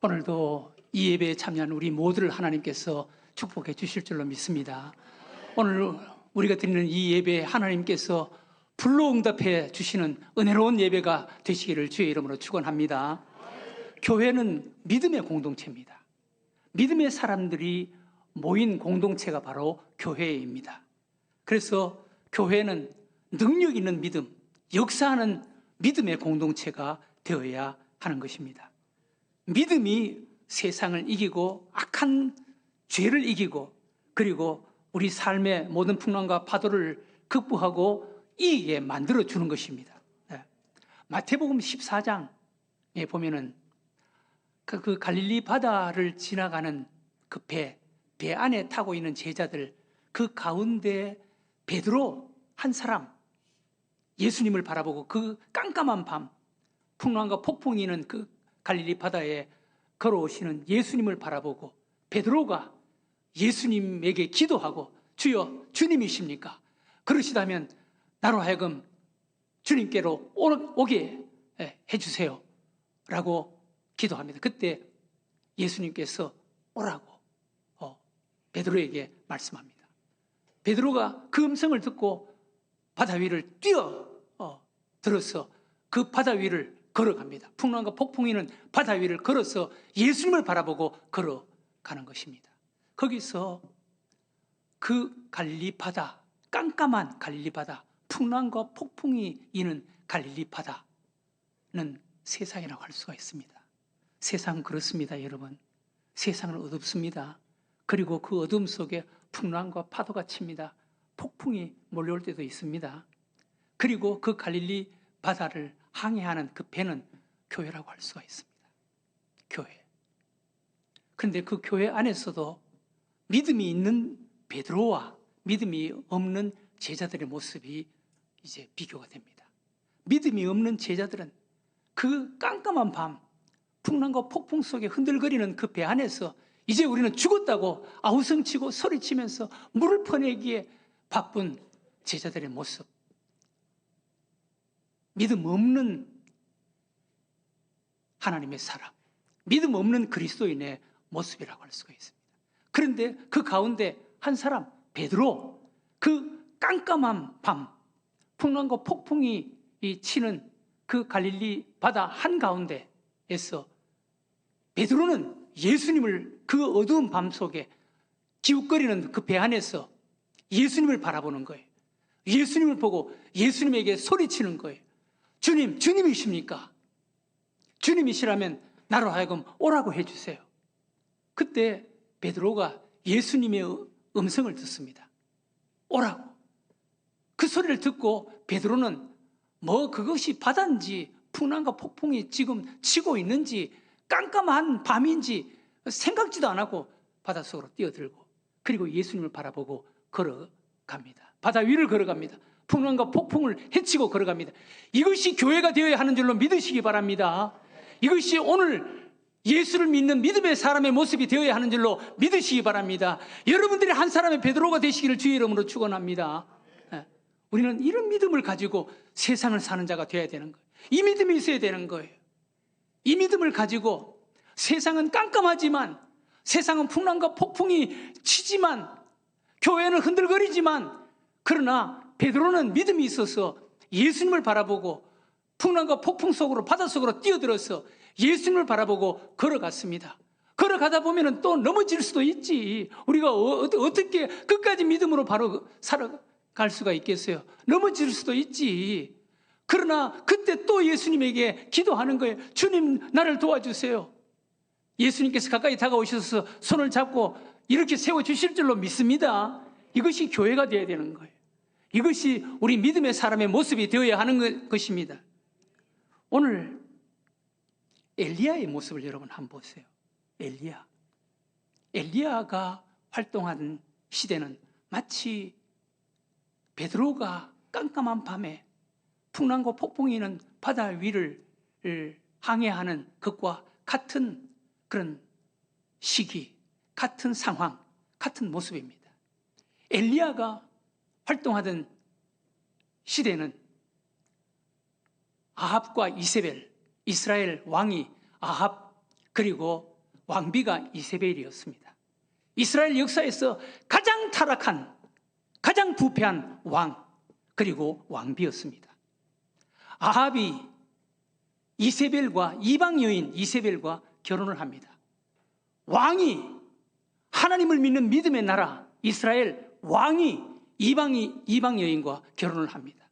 오늘도 이 예배에 참여한 우리 모두를 하나님께서 축복해 주실 줄로 믿습니다. 오늘 우리가 드리는 이 예배에 하나님께서 불로응답해 주시는 은혜로운 예배가 되시기를 주의 이름으로 축원합니다. 교회는 믿음의 공동체입니다. 믿음의 사람들이 모인 공동체가 바로 교회입니다. 그래서 교회는 능력 있는 믿음, 역사하는 믿음의 공동체가 되어야 하는 것입니다. 믿음이 세상을 이기고 악한 죄를 이기고 그리고 우리 삶의 모든 풍랑과 파도를 극복하고 이기게 만들어주는 것입니다. 마태복음 14장에 보면은 그 갈릴리 바다를 지나가는 그 배 안에 타고 있는 제자들, 그 가운데 베드로 한 사람, 예수님을 바라보고 그 깜깜한 밤 풍랑과 폭풍이 있는 그 갈릴리 바다에 걸어오시는 예수님을 바라보고 베드로가 예수님에게 기도하고 주여 주님이십니까? 그러시다면 나로 하여금 주님께로 오게 해주세요 라고 기도합니다. 그때 예수님께서 오라고 베드로에게 말씀합니다. 베드로가 그 음성을 듣고 바다 위를 들어서 그 바다 위를 걸어갑니다. 풍랑과 폭풍이 있는 바다 위를 걸어서 예수님을 바라보고 걸어가는 것입니다. 거기서 그 갈릴리 바다, 깜깜한 갈릴리 바다, 풍랑과 폭풍이 있는 갈릴리 바다는 세상이라고 할 수가 있습니다. 세상은 그렇습니다, 여러분. 세상은 어둡습니다. 그리고 그 어둠 속에 풍랑과 파도가 칩니다. 폭풍이 몰려올 때도 있습니다. 그리고 그 갈릴리 바다를 항해하는 그 배는 교회라고 할 수가 있습니다. 교회. 그런데 그 교회 안에서도 믿음이 있는 베드로와 믿음이 없는 제자들의 모습이 이제 비교가 됩니다. 믿음이 없는 제자들은 그 깜깜한 밤 풍랑과 폭풍 속에 흔들거리는 그 배 안에서 이제 우리는 죽었다고 아우성치고 소리치면서 물을 퍼내기에 바쁜 제자들의 모습, 믿음 없는 하나님의 사람, 믿음 없는 그리스도인의 모습이라고 할 수가 있습니다. 그런데 그 가운데 한 사람, 베드로, 그 깜깜한 밤 풍랑과 폭풍이 치는 그 갈릴리 바다 한가운데에서 베드로는 예수님을 그 어두운 밤 속에 기웃거리는 그 배 안에서 예수님을 바라보는 거예요. 예수님을 보고 예수님에게 소리치는 거예요. 주님, 주님이십니까? 주님이시라면 나로 하여금 오라고 해주세요. 그때 베드로가 예수님의 음성을 듣습니다. 오라고. 그 소리를 듣고 베드로는 그것이 바다인지 풍랑과 폭풍이 지금 치고 있는지 깜깜한 밤인지 생각지도 안 하고 바닷속으로 뛰어들고 그리고 예수님을 바라보고 걸어갑니다. 바다 위를 걸어갑니다. 풍랑과 폭풍을 헤치고 걸어갑니다. 이것이 교회가 되어야 하는 줄로 믿으시기 바랍니다. 이것이 오늘 예수를 믿는 믿음의 사람의 모습이 되어야 하는 줄로 믿으시기 바랍니다. 여러분들이 한 사람의 베드로가 되시기를 주의 이름으로 축원합니다. 우리는 이런 믿음을 가지고 세상을 사는 자가 되어야 되는 거예요. 이 믿음이 있어야 되는 거예요. 이 믿음을 가지고 세상은 깜깜하지만, 세상은 풍랑과 폭풍이 치지만, 교회는 흔들거리지만, 그러나 베드로는 믿음이 있어서 예수님을 바라보고 풍랑과 폭풍 속으로 바닷속으로 뛰어들어서 예수님을 바라보고 걸어갔습니다. 걸어가다 보면 또 넘어질 수도 있지. 우리가 어떻게 끝까지 믿음으로 바로 살아갈 수가 있겠어요? 넘어질 수도 있지. 그러나 그때 또 예수님에게 기도하는 거예요. 주님, 나를 도와주세요. 예수님께서 가까이 다가오셔서 손을 잡고 이렇게 세워주실 줄로 믿습니다. 이것이 교회가 되어야 되는 거예요. 이것이 우리 믿음의 사람의 모습이 되어야 하는 것입니다. 오늘 엘리야의 모습을 여러분 한번 보세요. 엘리야가 활동하는 시대는 마치 베드로가 깜깜한 밤에 풍랑과 폭풍이 있는 바다 위를 항해하는 것과 같은 그런 시기, 같은 상황, 같은 모습입니다. 엘리야가 활동하던 시대는 아합과 이세벨, 이스라엘 왕이 아합 그리고 왕비가 이세벨이었습니다. 이스라엘 역사에서 가장 타락한, 가장 부패한 왕, 그리고 왕비였습니다. 아합이 이세벨과, 이방 여인 이세벨과 결혼을 합니다. 왕이, 하나님을 믿는 믿음의 나라 이스라엘 왕이 이방 여인과 결혼을 합니다.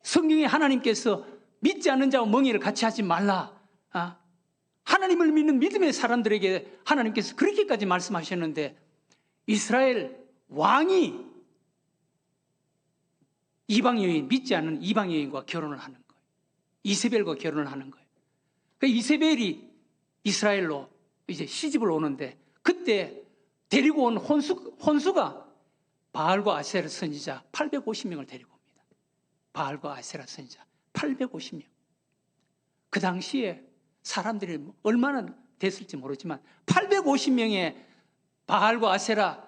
성경에 하나님께서 믿지 않는 자와 멍에를 같이 하지 말라, 하나님을 믿는 믿음의 사람들에게 하나님께서 그렇게까지 말씀하셨는데, 이스라엘 왕이 이방 여인, 믿지 않는 이방 여인과 결혼을 하는 거예요. 이세벨과 결혼을 하는 거예요. 그러니까 이세벨이 이스라엘로 이제 시집을 오는데, 그때 데리고 온 혼수가 바알과 아세라 선지자 850명을 데리고 옵니다. 바알과 아세라 선지자 850명. 그 당시에 사람들이 얼마나 됐을지 모르지만 850명의 바알과 아세라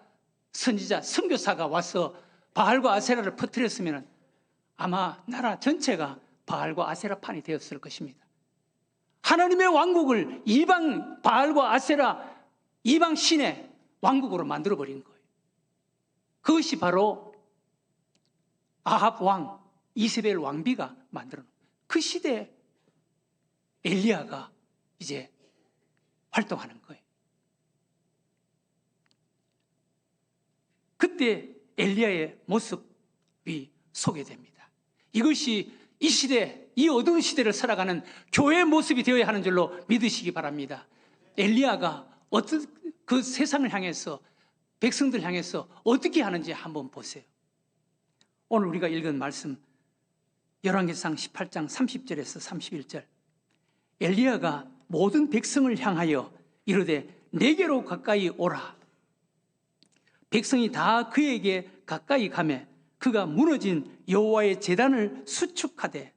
선지자, 선교사가 와서 바알과 아세라를 퍼뜨렸으면 아마 나라 전체가 바알과 아세라판이 되었을 것입니다. 하나님의 왕국을 이방 바알과 아세라, 이방 신의 왕국으로 만들어버린 거예요. 그것이 바로 아합 왕, 이세벨 왕비가 만들어 놓은, 그 시대에 엘리야가 이제 활동하는 거예요. 그때 엘리야의 모습이 소개됩니다. 이것이 이 시대, 이 어두운 시대를 살아가는 교회의 모습이 되어야 하는 줄로 믿으시기 바랍니다. 엘리야가 그 세상을 향해서, 백성들 향해서 어떻게 하는지 한번 보세요. 오늘 우리가 읽은 말씀 열왕기상 18장 30절에서 31절. 엘리야가 모든 백성을 향하여 이르되 내게로 가까이 오라. 백성이 다 그에게 가까이 가매 그가 무너진 여호와의 제단을 수축하되,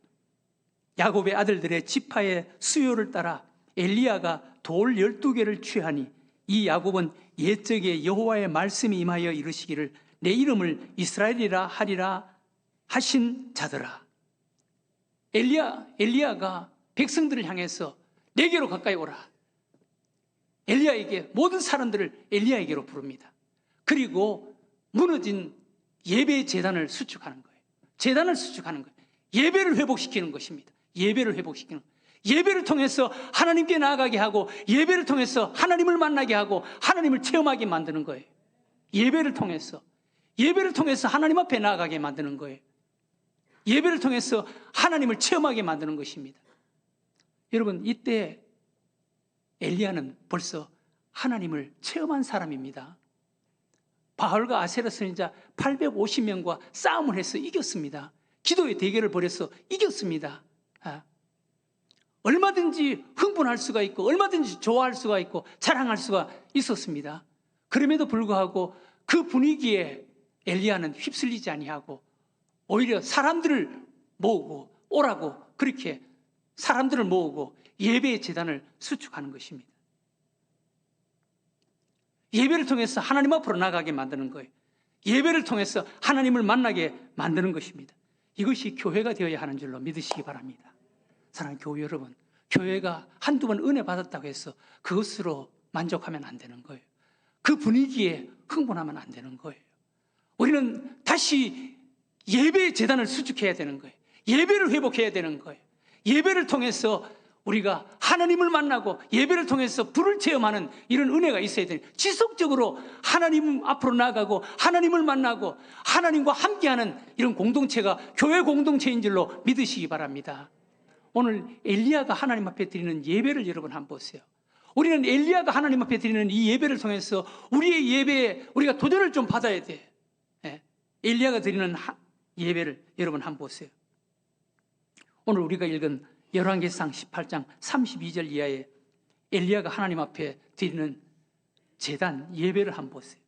야곱의 아들들의 지파의 수요를 따라 엘리야가 돌 12개를 취하니, 이 야곱은 옛적에 여호와의 말씀이 임하여 이르시기를 내 이름을 이스라엘이라 하리라 하신 자더라. 엘리야가 백성들을 향해서 내게로 가까이 오라. 엘리야에게, 모든 사람들을 엘리야에게로 부릅니다. 그리고 무너진 예배의 제단을 수축하는 거예요. 제단을 수축하는 거예요. 예배를 회복시키는 것입니다. 예배를 회복시키는 거예요. 예배를 통해서 하나님께 나아가게 하고, 예배를 통해서 하나님을 만나게 하고, 하나님을 체험하게 만드는 거예요. 예배를 통해서 하나님 앞에 나아가게 만드는 거예요. 예배를 통해서 하나님을 체험하게 만드는 것입니다. 여러분, 이때 엘리야는 벌써 하나님을 체험한 사람입니다. 바알과 아세라 선지자 850명과 싸움을 해서 이겼습니다. 기도의 대결을 벌여서 이겼습니다. 얼마든지 흥분할 수가 있고, 얼마든지 좋아할 수가 있고, 자랑할 수가 있었습니다. 그럼에도 불구하고 그 분위기에 엘리야는 휩쓸리지 아니하고 오히려 사람들을 모으고 오라고, 그렇게 사람들을 모으고 예배의 제단을 수축하는 것입니다. 예배를 통해서 하나님 앞으로 나가게 만드는 거예요. 예배를 통해서 하나님을 만나게 만드는 것입니다. 이것이 교회가 되어야 하는 줄로 믿으시기 바랍니다. 사랑하는 교회 여러분, 교회가 한두 번 은혜 받았다고 해서 그것으로 만족하면 안 되는 거예요. 그 분위기에 흥분하면 안 되는 거예요. 우리는 다시 예배의 제단을 수축해야 되는 거예요. 예배를 회복해야 되는 거예요. 예배를 통해서 우리가 하나님을 만나고, 예배를 통해서 불을 체험하는 이런 은혜가 있어야 돼요. 지속적으로 하나님 앞으로 나아가고 하나님을 만나고 하나님과 함께하는 이런 공동체가 교회 공동체인 줄로 믿으시기 바랍니다. 오늘 엘리야가 하나님 앞에 드리는 예배를 여러분 한번 보세요. 우리는 엘리야가 하나님 앞에 드리는 이 예배를 통해서 우리의 예배에 우리가 도전을 좀 받아야 돼. 엘리야가 드리는 예배를 여러분 한번 보세요. 오늘 우리가 읽은 열왕기상 18장 32절 이하에 엘리야가 하나님 앞에 드리는 제단 예배를 한번 보세요.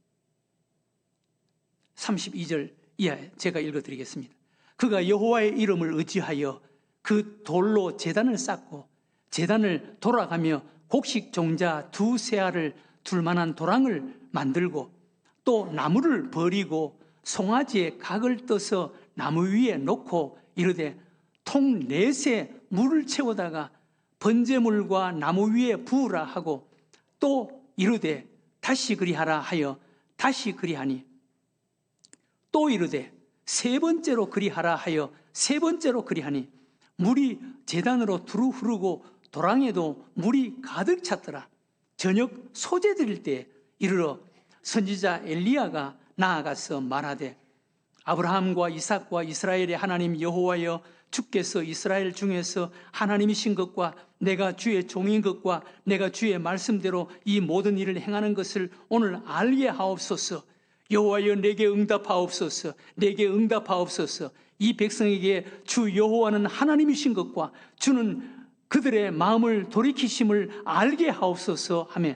32절 이하에 제가 읽어드리겠습니다. 그가 여호와의 이름을 의지하여 그 돌로 제단을 쌓고 제단을 돌아가며 곡식 종자 2세알을 둘 만한 도랑을 만들고, 또 나무를 버리고 송아지에 각을 떠서 나무 위에 놓고 이르되 통 4세 물을 채우다가 번제물과 나무 위에 부으라 하고 또 이르되 다시 그리하라 하여 다시 그리하니, 또 이르되 세 번째로 그리하라 하여 세 번째로 그리하니, 물이 제단으로 두루 흐르고 도랑에도 물이 가득 찼더라. 저녁 소재 드릴 때 이르러 선지자 엘리야가 나아가서 말하되, 아브라함과 이삭과 이스라엘의 하나님 여호와여, 주께서 이스라엘 중에서 하나님이신 것과 내가 주의 종인 것과 내가 주의 말씀대로 이 모든 일을 행하는 것을 오늘 알게 하옵소서. 여호와여, 내게 응답하옵소서. 내게 응답하옵소서. 이 백성에게 주 여호와는 하나님이신 것과 주는 그들의 마음을 돌이키심을 알게 하옵소서 하며,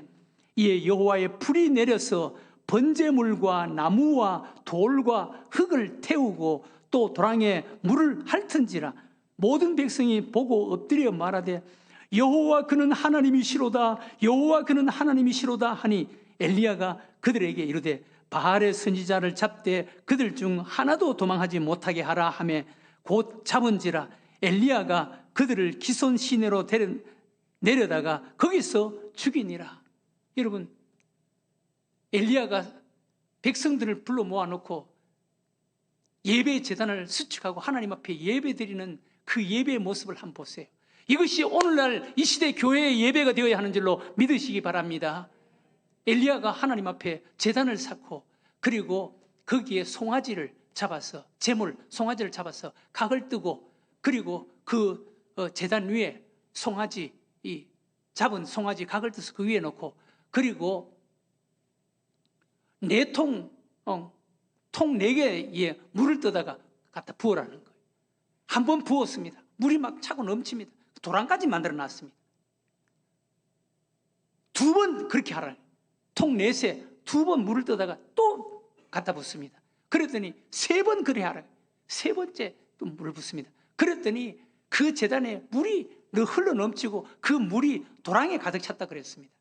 이에 여호와의 불이 내려서 번제물과 나무와 돌과 흙을 태우고 또 도랑에 물을 핥은지라. 모든 백성이 보고 엎드려 말하되, 여호와 그는 하나님이시로다, 여호와 그는 하나님이시로다 하니, 엘리야가 그들에게 이르되 바알의 선지자를 잡되 그들 중 하나도 도망하지 못하게 하라 하며 곧 잡은지라. 엘리야가 그들을 기손 시내로 내려다가 거기서 죽이니라. 여러분, 엘리야가 백성들을 불러 모아놓고 예배 제단을 수축하고 하나님 앞에 예배 드리는 그 예배의 모습을 한번 보세요. 이것이 오늘날 이 시대 교회의 예배가 되어야 하는 줄로 믿으시기 바랍니다. 엘리야가 하나님 앞에 제단을 쌓고, 그리고 거기에 송아지를 잡아서, 제물 송아지를 잡아서 각을 뜨고, 그리고 그 제단 위에 송아지, 이 잡은 송아지 각을 떠서 그 위에 놓고, 그리고 통 4개에 물을 떠다가 갖다 부으라는 거예요. 한 번 부었습니다. 물이 막 차고 넘칩니다. 도랑까지 만들어 놨습니다. 2번 그렇게 하라는 거예요. 통 4새 2번 물을 떠다가 또 갖다 붓습니다. 그랬더니 3번 그래 하라. 3번째 또 물을 붓습니다. 그랬더니 그 제단에 물이 늘 흘러 넘치고 그 물이 도랑에 가득 찼다 그랬습니다.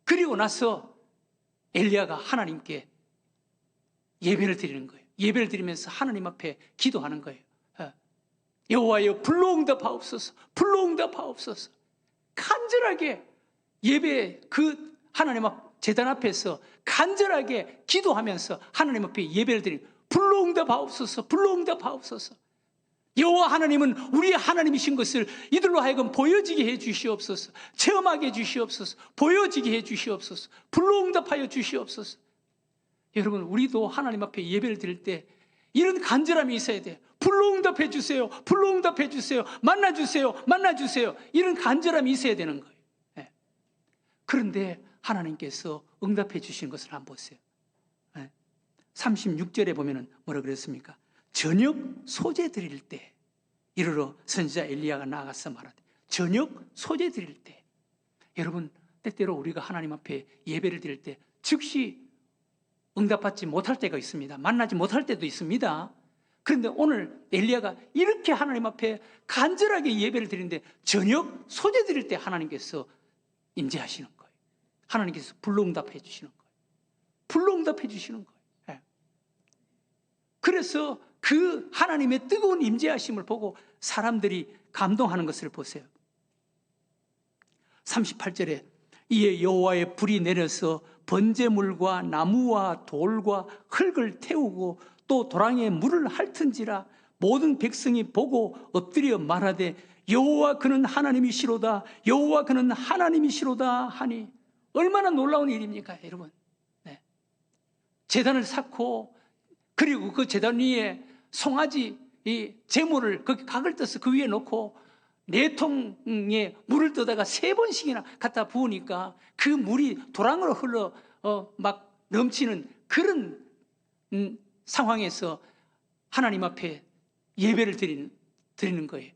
그리고 나서 엘리야가 하나님께 예배를 드리는 거예요. 예배를 드리면서 하나님 앞에 기도하는 거예요. 여호와여, 불로응답하옵소서, 불로응답하옵소서. 간절하게 예배, 그 하나님 앞 제단 앞에서 간절하게 기도하면서 하나님 앞에 예배를 드리는, 불로응답하옵소서, 불로응답하옵소서. 여호와 하나님은 우리의 하나님이신 것을 이들로 하여금 보여지게 해 주시옵소서. 체험하게 해 주시옵소서. 보여지게 해 주시옵소서. 불로응답하여 주시옵소서. 여러분, 우리도 하나님 앞에 예배를 드릴 때 이런 간절함이 있어야 돼요. 불로응답해 주세요, 불로응답해 주세요, 만나주세요, 만나주세요. 이런 간절함이 있어야 되는 거예요. 네. 그런데 하나님께서 응답해 주신 것을 한번 보세요. 36절에 보면은 뭐라 그랬습니까? 저녁 소재 드릴 때 이르러 선지자 엘리야가 나아가서 말하되, 저녁 소재 드릴 때. 여러분, 때때로 우리가 하나님 앞에 예배를 드릴 때 즉시 응답받지 못할 때가 있습니다. 만나지 못할 때도 있습니다. 그런데 오늘 엘리야가 이렇게 하나님 앞에 간절하게 예배를 드리는데 저녁 소재 드릴 때 하나님께서 임재하시는 거예요. 하나님께서 불로응답해 주시는 거예요. 불로응답해 주시는 거예요. 네. 그래서 그 하나님의 뜨거운 임재하심을 보고 사람들이 감동하는 것을 보세요. 38절에 이에 여호와의 불이 내려서 번제물과 나무와 돌과 흙을 태우고 또 도랑에 물을 핥은지라. 모든 백성이 보고 엎드려 말하되, 여호와 그는 하나님이시로다, 여호와 그는 하나님이시로다 하니. 얼마나 놀라운 일입니까, 여러분? 네. 제단을 쌓고, 그리고 그 제단 위에 송아지 이 제물을 거기 각을 떠서 그 위에 놓고 4통에 물을 떠다가 3번씩이나 갖다 부으니까 그 물이 도랑으로 흘러 막 넘치는 그런 상황에서 하나님 앞에 예배를 드리는 거예요.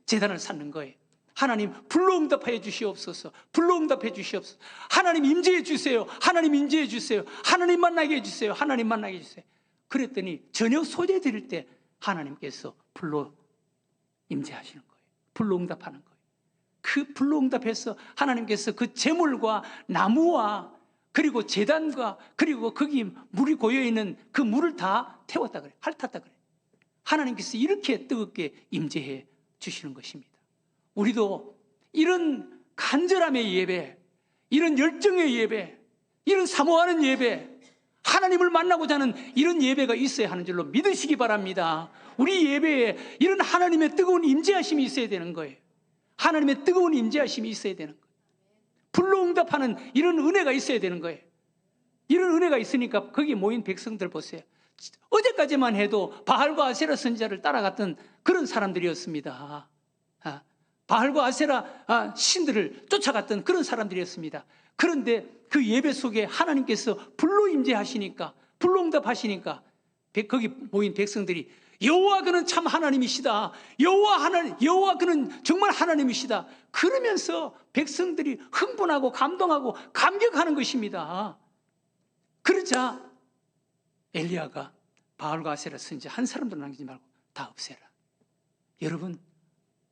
제단을 쌓는 거예요. 하나님 불로응답해 주시옵소서, 불로응답해 주시옵소서. 하나님 임재해 주세요, 하나님 임재해 주세요, 하나님 만나게 해주세요, 하나님 만나게 해주세요. 그랬더니 저녁 소재 드릴 때 하나님께서 불로 임재하시는 거예요. 불로응답하는 거예요. 그 불로응답해서 하나님께서 그 제물과 나무와 그리고 제단과 그리고 거기 물이 고여있는 그 물을 다 태웠다 그래요. 핥았다 그래요. 하나님께서 이렇게 뜨겁게 임재해 주시는 것입니다. 우리도 이런 간절함의 예배, 이런 열정의 예배, 이런 사모하는 예배, 하나님을 만나고자 하는 이런 예배가 있어야 하는 줄로 믿으시기 바랍니다. 우리 예배에 이런 하나님의 뜨거운 임재하심이 있어야 되는 거예요. 하나님의 뜨거운 임재하심이 있어야 되는 거예요. 불로응답하는 이런 은혜가 있어야 되는 거예요. 이런 은혜가 있으니까 거기 모인 백성들 보세요. 어제까지만 해도 바알과 아세라 선지자를 따라갔던 그런 사람들이었습니다. 바알과 아세라 신들을 쫓아갔던 그런 사람들이었습니다. 그런데 그 예배 속에 하나님께서 불로 임재하시니까, 불로응답하시니까 거기 모인 백성들이 여호와 그는 참 하나님이시다, 여호와 그는 정말 하나님이시다, 그러면서 백성들이 흥분하고 감동하고 감격하는 것입니다. 그러자 엘리야가 바알과 아세라 선지자 한 사람도 남기지 말고 다 없애라. 여러분,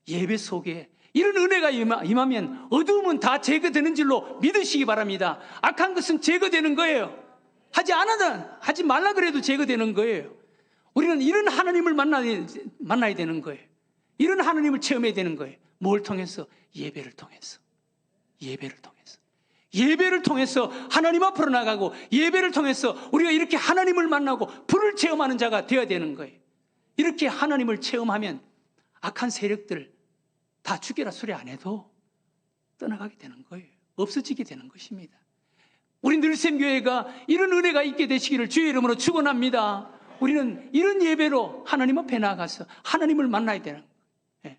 예배 속에 이런 은혜가 임하면 어두움은 다 제거되는 줄로 믿으시기 바랍니다. 악한 것은 제거되는 거예요. 하지 말라 그래도 제거되는 거예요. 우리는 이런 하나님을 만나야 되는 거예요. 이런 하나님을 체험해야 되는 거예요. 뭘 통해서? 예배를 통해서. 예배를 통해서 하나님 앞으로 나가고, 예배를 통해서 우리가 이렇게 하나님을 만나고 불을 체험하는 자가 되어야 되는 거예요. 이렇게 하나님을 체험하면 악한 세력들 다 죽여라 소리 안 해도 떠나가게 되는 거예요. 없어지게 되는 것입니다. 우리 늘샘교회가 이런 은혜가 있게 되시기를 주의 이름으로 축원합니다. 우리는 이런 예배로 하나님 앞에 나가서 하나님을 만나야 되는 거예요.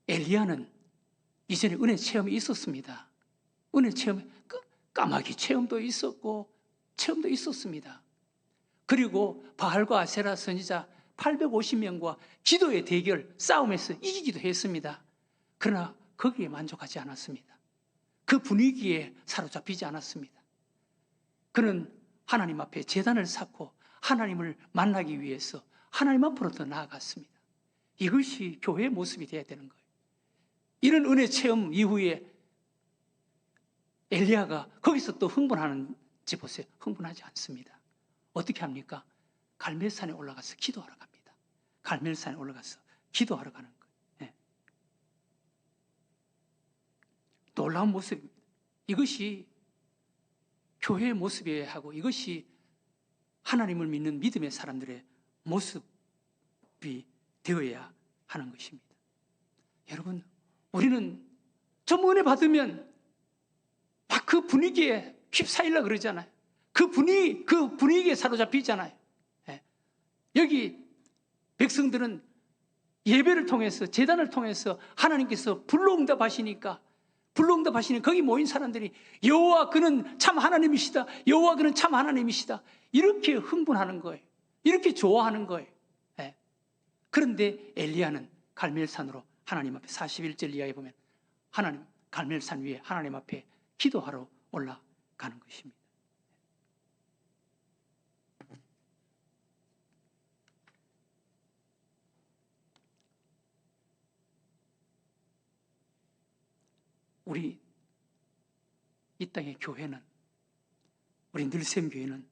엘리야는 이전에 은혜 체험이 있었습니다. 은혜 체험, 까마귀 체험도 있었고 체험도 있었습니다. 그리고 바알과 아세라 선지자 850명과 기도의 대결, 싸움에서 이기기도 했습니다. 그러나 거기에 만족하지 않았습니다. 그 분위기에 사로잡히지 않았습니다. 그는 하나님 앞에 제단을 쌓고 하나님을 만나기 위해서 하나님 앞으로 더 나아갔습니다. 이것이 교회의 모습이 되어야 되는 거예요. 이런 은혜 체험 이후에 엘리야가 거기서 또 흥분하는지 보세요. 흥분하지 않습니다. 어떻게 합니까? 갈멜산에 올라가서 기도하러 갑니다. 갈멜산에 올라가서 기도하러 가는 거예요. 놀라운 모습입니다. 이것이 교회의 모습이어야 하고, 이것이 하나님을 믿는 믿음의 사람들의 모습이 되어야 하는 것입니다. 여러분, 우리는 좀 은혜 받으면 막 그 분위기에 휩싸이려 그러잖아요. 그 분위기에 사로잡히잖아요. 여기 백성들은 예배를 통해서, 제단을 통해서 하나님께서 불로응답하시니까 거기 모인 사람들이 여호와 그는 참 하나님이시다, 여호와 그는 참 하나님이시다, 이렇게 흥분하는 거예요. 이렇게 좋아하는 거예요. 그런데 엘리야는 갈멜산으로 하나님 앞에 41절 이하에 보면 하나님 갈멜산 위에 하나님 앞에 기도하러 올라가는 것입니다. 우리 이 땅의 교회는, 우리 늘샘교회는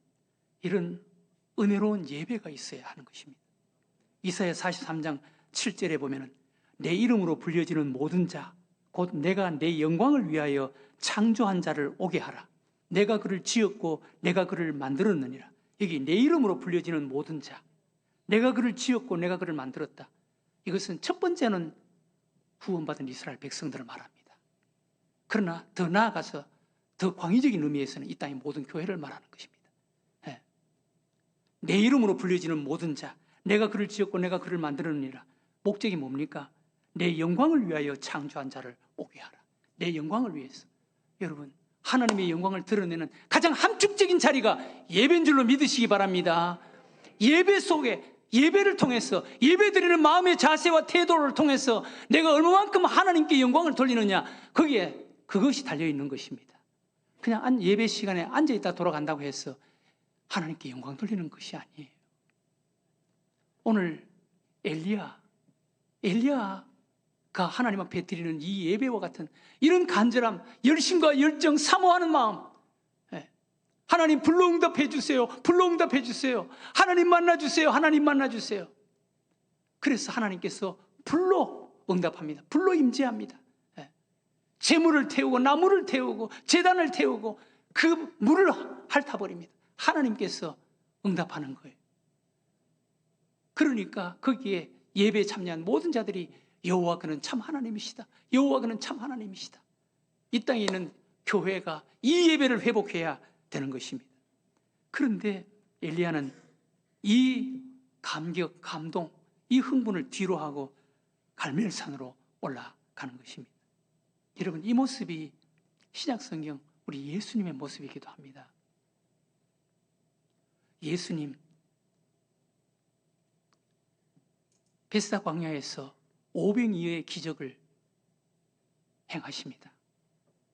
이런 은혜로운 예배가 있어야 하는 것입니다. 이사야 43장 7절에 보면 내 이름으로 불려지는 모든 자, 곧 내가 내 영광을 위하여 창조한 자를 오게 하라. 내가 그를 지었고 내가 그를 만들었느니라. 여기 내 이름으로 불려지는 모든 자, 내가 그를 지었고 내가 그를 만들었다. 이것은 첫 번째는 구원받은 이스라엘 백성들을 말합니다. 그러나 더 나아가서 더 광의적인 의미에서는 이 땅의 모든 교회를 말하는 것입니다. 내 이름으로 불려지는 모든 자, 내가 그를 지었고 내가 그를 만들었느니라. 목적이 뭡니까? 내 영광을 위하여 창조한 자를 오게 하라. 내 영광을 위해서. 여러분, 하나님의 영광을 드러내는 가장 함축적인 자리가 예배인 줄로 믿으시기 바랍니다. 예배 속에, 예배를 통해서, 예배드리는 마음의 자세와 태도를 통해서 내가 얼마만큼 하나님께 영광을 돌리느냐, 거기에 그것이 달려있는 것입니다. 그냥 예배 시간에 앉아있다 돌아간다고 해서 하나님께 영광 돌리는 것이 아니에요. 오늘 엘리야가 하나님 앞에 드리는 이 예배와 같은 이런 간절함, 열심과 열정, 사모하는 마음, 하나님 불로응답해 주세요, 불로응답해 주세요, 하나님 만나주세요, 하나님 만나주세요. 그래서 하나님께서 불로 응답합니다. 불로 임재합니다. 예. 재물을 태우고 나무를 태우고 제단을 태우고 그 물을 핥아버립니다. 하나님께서 응답하는 거예요. 그러니까 거기에 예배에 참여한 모든 자들이 여호와 그는 참 하나님이시다. 여호와 그는 참 하나님이시다. 이 땅에 있는 교회가 이 예배를 회복해야 되는 것입니다. 그런데 엘리야는 이 감격, 감동, 이 흥분을 뒤로 하고 갈멜산으로 올라가는 것입니다. 여러분, 이 모습이 신약성경 우리 예수님의 모습이기도 합니다. 예수님 베스다 광야에서 오병이어의 기적을 행하십니다.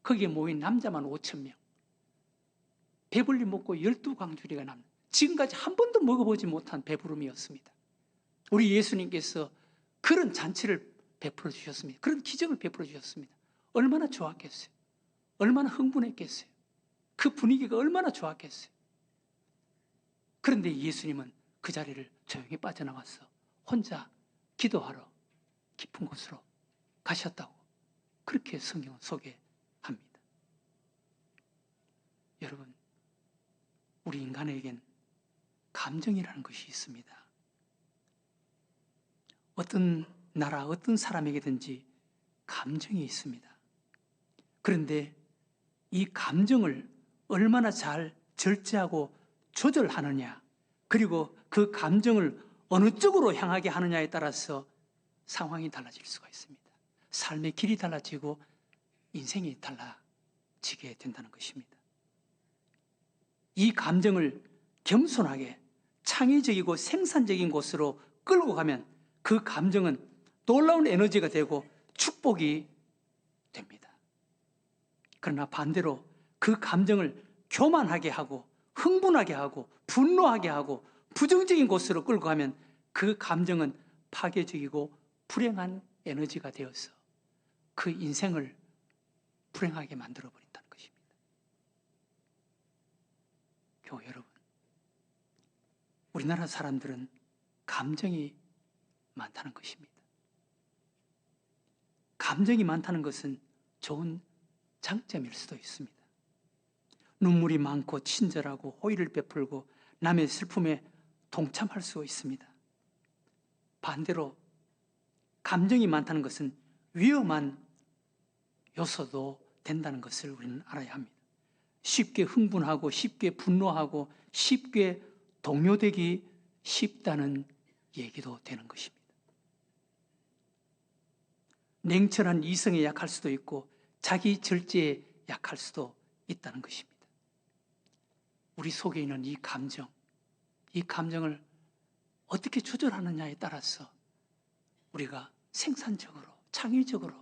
거기에 모인 남자만 5,000명, 배불리 먹고 12광주리가 남는, 지금까지 한 번도 먹어보지 못한 배부름이었습니다. 우리 예수님께서 그런 잔치를 베풀어 주셨습니다. 그런 기적을 베풀어 주셨습니다. 얼마나 좋았겠어요. 얼마나 흥분했겠어요. 그 분위기가 얼마나 좋았겠어요. 그런데 예수님은 그 자리를 조용히 빠져나와서 혼자 기도하러 깊은 곳으로 가셨다고 그렇게 성경은 소개합니다. 여러분, 우리 인간에겐 감정이라는 것이 있습니다. 어떤 나라, 어떤 사람에게든지 감정이 있습니다. 그런데 이 감정을 얼마나 잘 절제하고 조절하느냐, 그리고 그 감정을 어느 쪽으로 향하게 하느냐에 따라서 상황이 달라질 수가 있습니다. 삶의 길이 달라지고 인생이 달라지게 된다는 것입니다. 이 감정을 겸손하게 창의적이고 생산적인 곳으로 끌고 가면 그 감정은 놀라운 에너지가 되고 축복이 됩니다. 그러나 반대로 그 감정을 교만하게 하고 흥분하게 하고 분노하게 하고 부정적인 곳으로 끌고 가면 그 감정은 파괴적이고 불행한 에너지가 되어서 그 인생을 불행하게 만들어 버린다는 것입니다. 교회 여러분, 우리나라 사람들은 감정이 많다는 것입니다. 감정이 많다는 것은 좋은 장점일 수도 있습니다. 눈물이 많고 친절하고 호의를 베풀고 남의 슬픔에 동참할 수 있습니다. 반대로 감정이 많다는 것은 위험한 요소도 된다는 것을 우리는 알아야 합니다. 쉽게 흥분하고 쉽게 분노하고 쉽게 동요되기 쉽다는 얘기도 되는 것입니다. 냉철한 이성에 약할 수도 있고 자기 절제에 약할 수도 있다는 것입니다. 우리 속에 있는 이 감정을 어떻게 조절하느냐에 따라서 우리가 생산적으로, 창의적으로,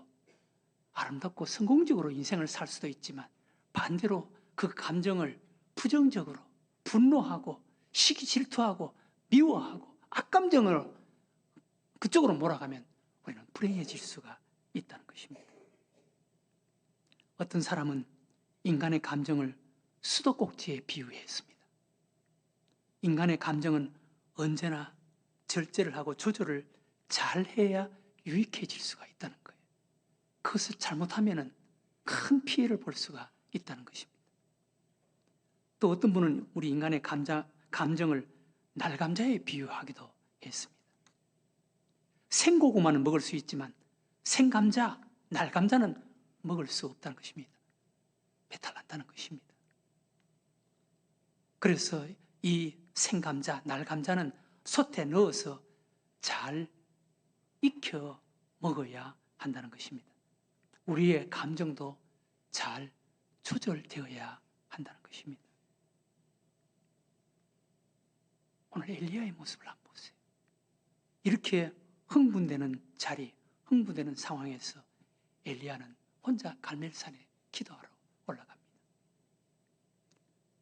아름답고 성공적으로 인생을 살 수도 있지만 반대로 그 감정을 부정적으로, 분노하고 시기 질투하고 미워하고 악감정을 그쪽으로 몰아가면 우리는 불행해질 수가 있다는 것입니다. 어떤 사람은 인간의 감정을 수도꼭지에 비유했습니다. 인간의 감정은 언제나 절제를 하고 조절을 잘 해야 유익해질 수가 있다는 거예요. 그것을 잘못하면 큰 피해를 볼 수가 있다는 것입니다. 또 어떤 분은 우리 인간의 감정을 날감자에 비유하기도 했습니다. 생고구마는 먹을 수 있지만 생감자, 날감자는 먹을 수 없다는 것입니다. 배탈 난다는 것입니다. 그래서 이 생감자, 날감자는 솥에 넣어서 잘 익혀 먹어야 한다는 것입니다. 우리의 감정도 잘 조절되어야 한다는 것입니다. 오늘 엘리야의 모습을 한번 보세요. 이렇게 흥분되는 자리, 흥분되는 상황에서 엘리야는 혼자 갈멜산에 기도하러 올라갑니다.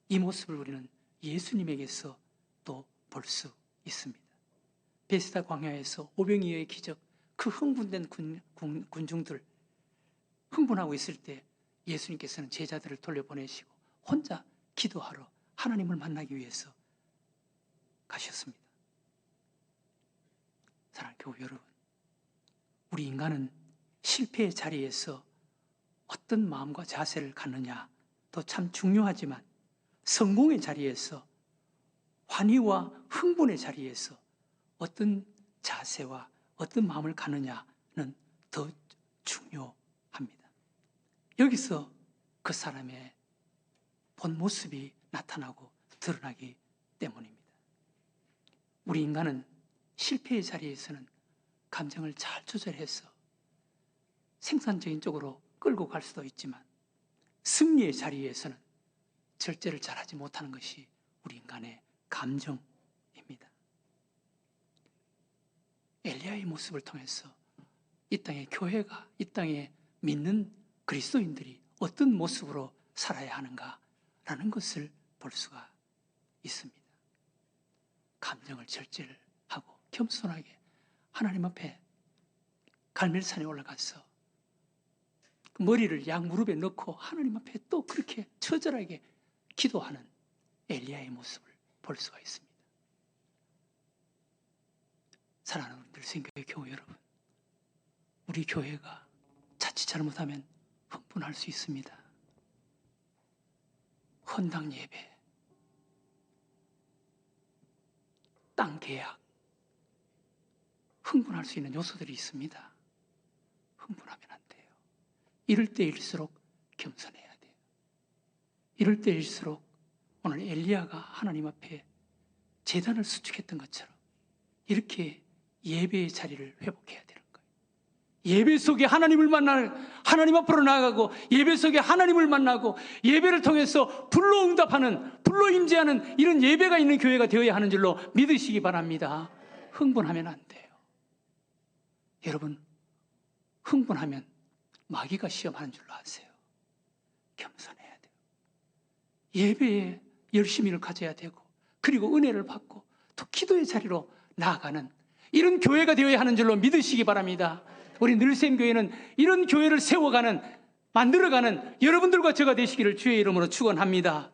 이 모습을 우리는 예수님에게서 또 볼 수 있습니다. 베스다 광야에서 오병이어의 기적, 그 흥분된 군중들 흥분하고 있을 때 예수님께서는 제자들을 돌려보내시고 혼자 기도하러 하나님을 만나기 위해서 가셨습니다. 사랑하는 교회 여러분, 우리 인간은 실패의 자리에서 어떤 마음과 자세를 갖느냐도 참 중요하지만 성공의 자리에서, 환희와 흥분의 자리에서 어떤 자세와 어떤 마음을 갖느냐는 더 중요합니다. 여기서 그 사람의 본 모습이 나타나고 드러나기 때문입니다. 우리 인간은 실패의 자리에서는 감정을 잘 조절해서 생산적인 쪽으로 끌고 갈 수도 있지만 승리의 자리에서는 절제를 잘하지 못하는 것이 우리 인간의 감정입니다. 엘리야의 모습을 통해서 이 땅의 교회가, 이 땅에 믿는 그리스도인들이 어떤 모습으로 살아야 하는가라는 것을 볼 수가 있습니다. 감정을 절제를 하고 겸손하게 하나님 앞에 갈멜산에 올라가서 머리를 양 무릎에 넣고 하나님 앞에 또 그렇게 처절하게 기도하는 엘리야의 모습을 볼 수가 있습니다. 사랑하는 우리들 생교회 교회 여러분, 우리 교회가 자칫 잘못하면 흥분할 수 있습니다. 헌당 예배, 땅 계약, 흥분할 수 있는 요소들이 있습니다. 흥분하면 안 돼요. 이럴 때일수록 겸손해야 돼요. 이럴 때일수록 오늘 엘리야가 하나님 앞에 제단을 수축했던 것처럼 이렇게 예배의 자리를 회복해야 되는 거예요. 예배 속에 하나님을 만날, 하나님 앞으로 나아가고 예배 속에 하나님을 만나고 예배를 통해서 불로 응답하는, 불로 임재하는 이런 예배가 있는 교회가 되어야 하는 줄로 믿으시기 바랍니다. 흥분하면 안 돼요. 여러분, 흥분하면 마귀가 시험하는 줄로 아세요. 겸손해야 돼요. 예배에 열심히를 가져야 되고, 그리고 은혜를 받고 또 기도의 자리로 나아가는 이런 교회가 되어야 하는 줄로 믿으시기 바랍니다. 우리 늘샘교회는 이런 교회를 세워가는, 만들어가는 여러분들과 제가 되시기를 주의 이름으로 축원합니다.